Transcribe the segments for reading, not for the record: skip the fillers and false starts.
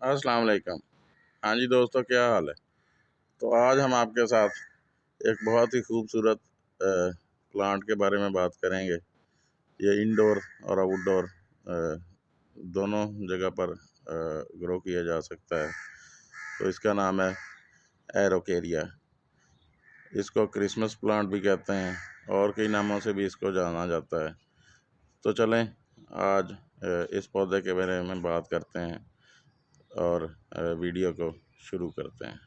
अस्सलाम वालेकुम। हाँ जी दोस्तों, क्या हाल है। तो आज हम आपके साथ एक बहुत ही खूबसूरत प्लांट के बारे में बात करेंगे। ये इंडोर और आउटडोर दोनों जगह पर ग्रो किया जा सकता है। तो इसका नाम है एरोकेरिया। इसको क्रिसमस प्लांट भी कहते हैं और कई नामों से भी इसको जाना जाता है। तो चलें आज इस पौधे के बारे में बात करते हैं और वीडियो को शुरू करते हैं।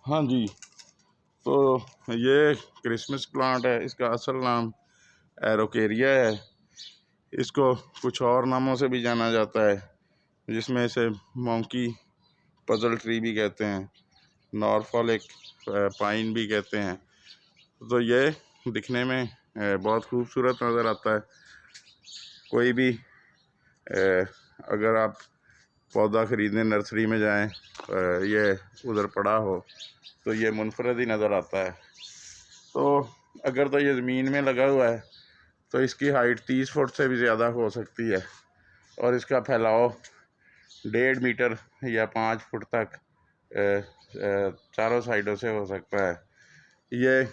हाँ जी, तो ये क्रिसमस प्लांट है। इसका असल नाम एरोकेरिया है। इसको कुछ और नामों से भी जाना जाता है, जिसमें इसे मोंकी पजल ट्री भी कहते हैं, नॉर्फॉलिक पाइन भी कहते हैं। तो ये दिखने में बहुत खूबसूरत नज़र आता है। कोई भी अगर आप पौधा ख़रीदने नर्सरी में जाएं, ये उधर पड़ा हो तो ये मुनफरद ही नज़र आता है। तो अगर तो ये ज़मीन में लगा हुआ है तो इसकी हाइट 30 फुट से भी ज़्यादा हो सकती है और इसका फैलाव 1.5 मीटर या 5 फुट तक चारों साइडों से हो सकता है। ये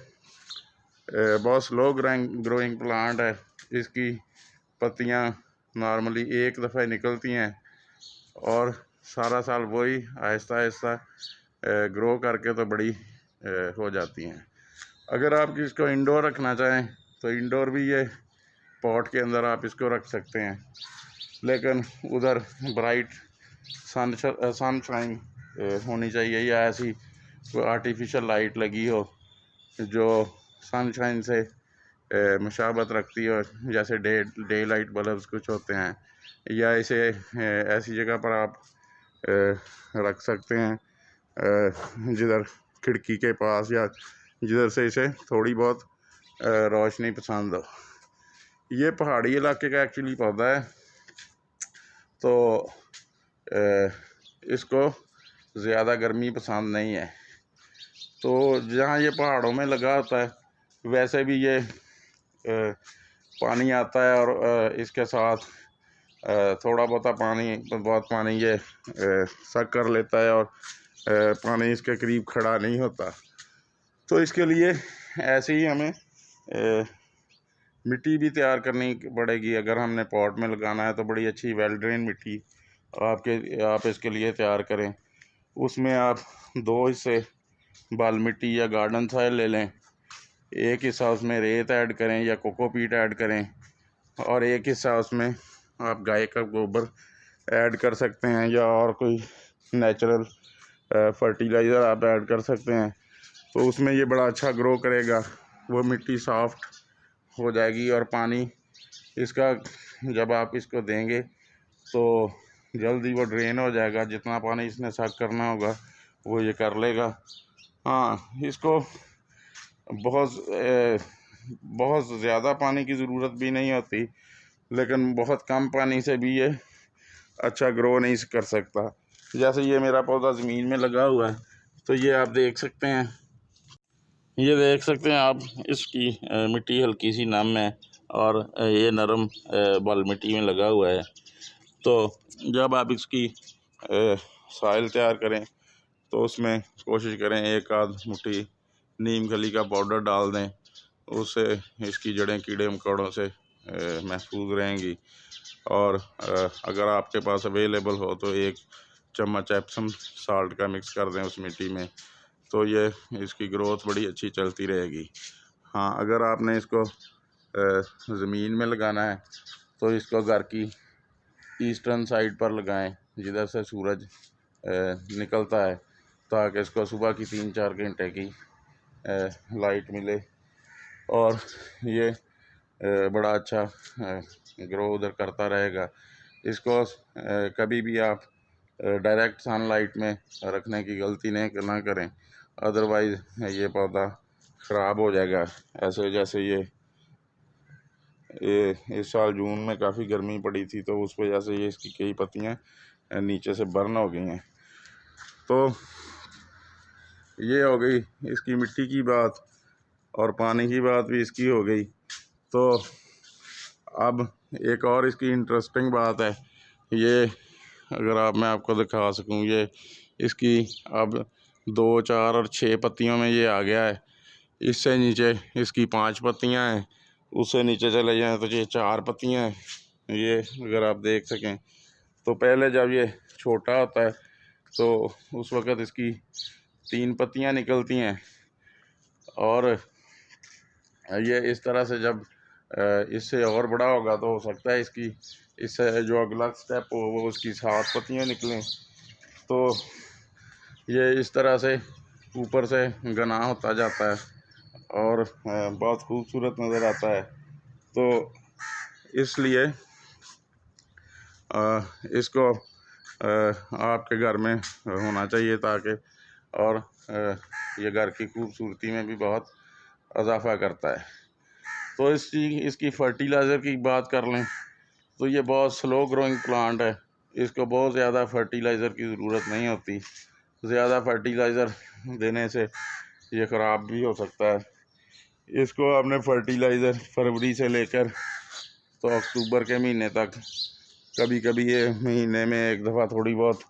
बहुत स्लो ग्रोइंग प्लांट है। इसकी पत्तियां नॉर्मली एक दफ़ा निकलती हैं और सारा साल वही आहिस्ता आहिस्ता ग्रो करके तो बड़ी हो जाती हैं। अगर आप इसको इंडोर रखना चाहें तो इंडोर भी ये पॉट के अंदर आप इसको रख सकते हैं, लेकिन उधर ब्राइट सनशाइन होनी चाहिए या ऐसी कोई आर्टिफिशियल लाइट लगी हो जो सनशाइन से मुशाबत रखती हो, जैसे डे लाइट बल्ब्स कुछ होते हैं, या इसे ऐसी जगह पर आप रख सकते हैं जिधर खिड़की के पास या जिधर से इसे थोड़ी बहुत रोशनी पसंद हो। ये पहाड़ी इलाके का एक्चुअली पौधा है, तो इसको ज़्यादा गर्मी पसंद नहीं है। तो जहाँ ये पहाड़ों में लगा होता है वैसे भी ये पानी आता है और इसके साथ थोड़ा बहुत पानी ये सक कर लेता है और पानी इसके करीब खड़ा नहीं होता। तो इसके लिए ऐसे ही हमें मिट्टी भी तैयार करनी पड़ेगी। अगर हमने पॉट में लगाना है तो बड़ी अच्छी वेल ड्रेन मिट्टी आप इसके लिए तैयार करें। उसमें आप 2 हिस्से बाल मिट्टी या गार्डन सॉइल ले लें, एक हिस्सा उसमें रेत ऐड करें या कोकोपीट ऐड करें और एक हिस्सा उसमें आप गाय का गोबर ऐड कर सकते हैं या और कोई नेचुरल फर्टिलाइज़र आप ऐड कर सकते हैं। तो उसमें ये बड़ा अच्छा ग्रो करेगा। वो मिट्टी सॉफ्ट हो जाएगी और पानी इसका जब आप इसको देंगे तो जल्दी वो ड्रेन हो जाएगा। जितना पानी इसने सक करना होगा वो ये कर लेगा। हाँ, इसको बहुत ज़्यादा पानी की ज़रूरत भी नहीं होती, लेकिन बहुत कम पानी से भी ये अच्छा ग्रो नहीं कर सकता। जैसे ये मेरा पौधा ज़मीन में लगा हुआ है, तो ये आप देख सकते हैं, आप इसकी मिट्टी हल्की सी नम है और ये नरम बल मिट्टी में लगा हुआ है। तो जब आप इसकी सॉइल तैयार करें तो उसमें कोशिश करें 1 आध मुट्ठी नीम खली का पाउडर डाल दें। उससे इसकी जड़ें कीड़े मकोड़ों से महफूज रहेंगी। और अगर आपके पास अवेलेबल हो तो 1 चम्मच एप्सम साल्ट का मिक्स कर दें उस मिट्टी में, तो ये इसकी ग्रोथ बड़ी अच्छी चलती रहेगी। हाँ, अगर आपने इसको ज़मीन में लगाना है तो इसको घर की ईस्टर्न साइड पर लगाएं, जिधर से सूरज निकलता है, ताकि इसको सुबह की 3-4 घंटे की लाइट मिले और ये बड़ा अच्छा ग्रो उधर करता रहेगा। इसको कभी भी आप डायरेक्ट सनलाइट में रखने की गलती ना करें, अदरवाइज़ ये पौधा ख़राब हो जाएगा। ऐसे जैसे ये इस साल जून में काफ़ी गर्मी पड़ी थी, तो उस वजह से ये इसकी कई पत्तियाँ नीचे से बर्न हो गई हैं। तो ये हो गई इसकी मिट्टी की बात, और पानी की बात भी इसकी हो गई। तो अब एक और इसकी इंटरेस्टिंग बात है, ये अगर मैं आपको दिखा सकूं, ये इसकी अब 2, 4 और 6 पत्तियों में ये आ गया है। इससे नीचे इसकी 5 पत्तियां हैं, उससे नीचे चले जाएं तो ये 4 पत्तियां हैं। ये अगर आप देख सकें, तो पहले जब ये छोटा होता है तो उस वक़्त इसकी 3 पत्तियां निकलती हैं, और ये इस तरह से जब इससे और बड़ा होगा तो हो सकता है इसकी इससे जो अगला स्टेप हो वो उसकी 7 पत्तियां निकलें। तो ये इस तरह से ऊपर से घना होता जाता है और बहुत खूबसूरत नज़र आता है। तो इसलिए इसको आपके घर में होना चाहिए, ताकि और ये घर की खूबसूरती में भी बहुत इजाफ़ा करता है। तो इसकी फर्टिलाइज़र की बात कर लें तो ये बहुत स्लो ग्रोइंग प्लांट है, इसको बहुत ज़्यादा फर्टिलाइज़र की ज़रूरत नहीं होती। ज़्यादा फर्टिलाइज़र देने से ये ख़राब भी हो सकता है। इसको आपने फर्टिलाइज़र फरवरी से लेकर तो अक्टूबर के महीने तक, कभी कभी ये महीने में एक दफ़ा थोड़ी बहुत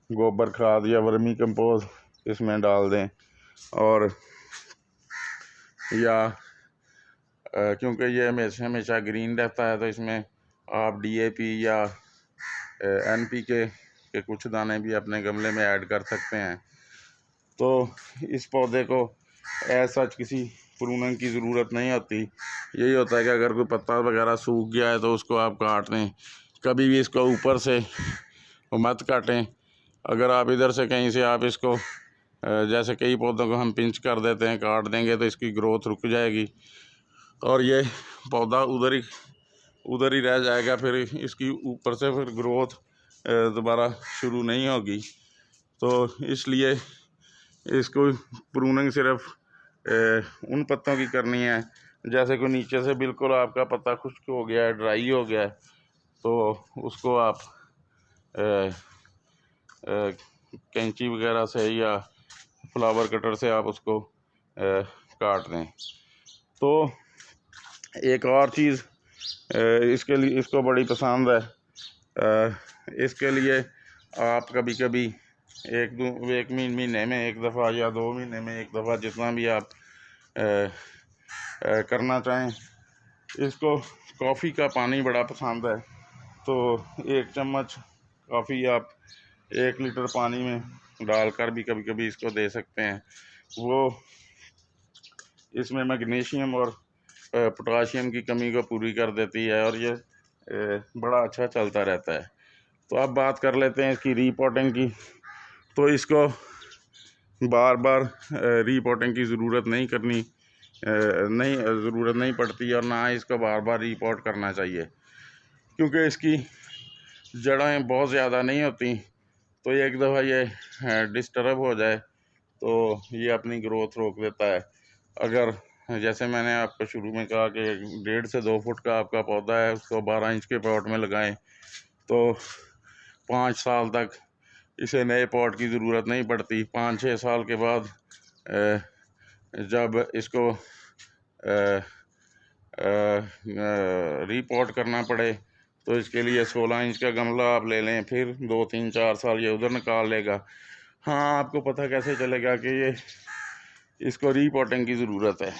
गोबर खाद या वर्मी कंपोस्ट इसमें डाल दें, और या क्योंकि ये हमेशा ग्रीन रहता है तो इसमें आप DAP या NPK के कुछ दाने भी अपने गमले में ऐड कर सकते हैं। तो इस पौधे को ऐसा किसी प्रूनिंग की ज़रूरत नहीं होती। यही होता है कि अगर कोई पत्ता वगैरह सूख गया है तो उसको आप काट लें, कभी भी इसको ऊपर से मत काटें। अगर आप इधर से कहीं से आप इसको जैसे कई पौधों को हम पिंच कर देते हैं, काट देंगे तो इसकी ग्रोथ रुक जाएगी और ये पौधा उधर ही रह जाएगा, फिर इसकी ऊपर से फिर ग्रोथ दोबारा शुरू नहीं होगी। तो इसलिए इसको प्रूनिंग सिर्फ उन पत्तों की करनी है, जैसे कि नीचे से बिल्कुल आपका पत्ता खुश्क हो गया है, ड्राई हो गया है, तो उसको आप कैंची वगैरह से या फ्लावर कटर से आप उसको काट दें। तो एक और चीज़ इसके लिए इसको बड़ी पसंद है, इसके लिए आप कभी कभी एक महीने में एक दफ़ा या 2 महीने में एक दफ़ा, जितना भी आप करना चाहें, इसको कॉफ़ी का पानी बड़ा पसंद है, तो 1 चम्मच कॉफ़ी आप 1 लीटर पानी में डालकर भी कभी कभी इसको दे सकते हैं। वो इसमें मैग्नीशियम और पोटाशियम की कमी को पूरी कर देती है और ये बड़ा अच्छा चलता रहता है। तो अब बात कर लेते हैं इसकी रीपॉटिंग की। तो इसको बार बार रीपॉटिंग की ज़रूरत नहीं पड़ती, और ना इसको बार बार रीपॉट करना चाहिए, क्योंकि इसकी जड़ें बहुत ज़्यादा नहीं होती। तो एक दफ़ा ये डिस्टर्ब हो जाए तो ये अपनी ग्रोथ रोक देता है। अगर जैसे मैंने आपको शुरू में कहा कि 1.5 से 2 फुट का आपका पौधा है, उसको 12 इंच के पॉट में लगाएं तो 5 साल तक इसे नए पॉट की ज़रूरत नहीं पड़ती। 5-6 साल के बाद जब इसको रीपॉट करना पड़े तो इसके लिए 16 इंच का गमला आप ले लें, फिर 2-3-4 साल ये उधर निकाल लेगा। हाँ, आपको पता कैसे चलेगा कि ये इसको रीपॉटिंग की ज़रूरत है?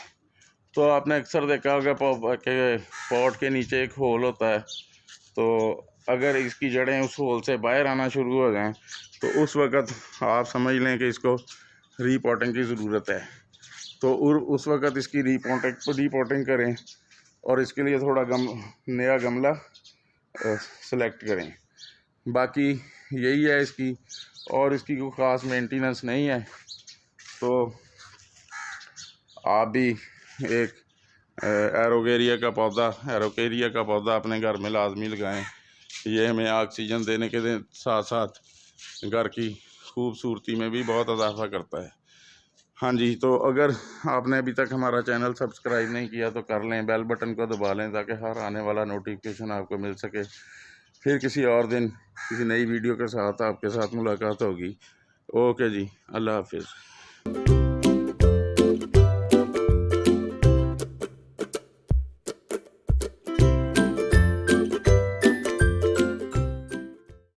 तो आपने अक्सर देखा होगा कि पॉट के नीचे एक होल होता है, तो अगर इसकी जड़ें उस होल से बाहर आना शुरू हो जाएं तो उस वक़्त आप समझ लें कि इसको रीपॉटिंग की ज़रूरत है। तो उस वक़्त इसकी रीपॉटिंग करें और इसके लिए थोड़ा नया गमला सेलेक्ट करें। बाकी यही है इसकी, और इसकी कोई ख़ास मेंटेनेंस नहीं है। तो आप भी एक एरोकेरिया का पौधा अपने घर में लाजमी लगाएं। ये हमें ऑक्सीजन देने के साथ साथ घर की खूबसूरती में भी बहुत इजाफ़ा करता है। हाँ जी, तो अगर आपने अभी तक हमारा चैनल सब्सक्राइब नहीं किया तो कर लें, बेल बटन को दबा लें ताकि हर आने वाला नोटिफिकेशन आपको मिल सके। फिर किसी और दिन किसी नई वीडियो के साथ आपके साथ मुलाकात होगी। ओके जी, अल्लाह हाफिज़।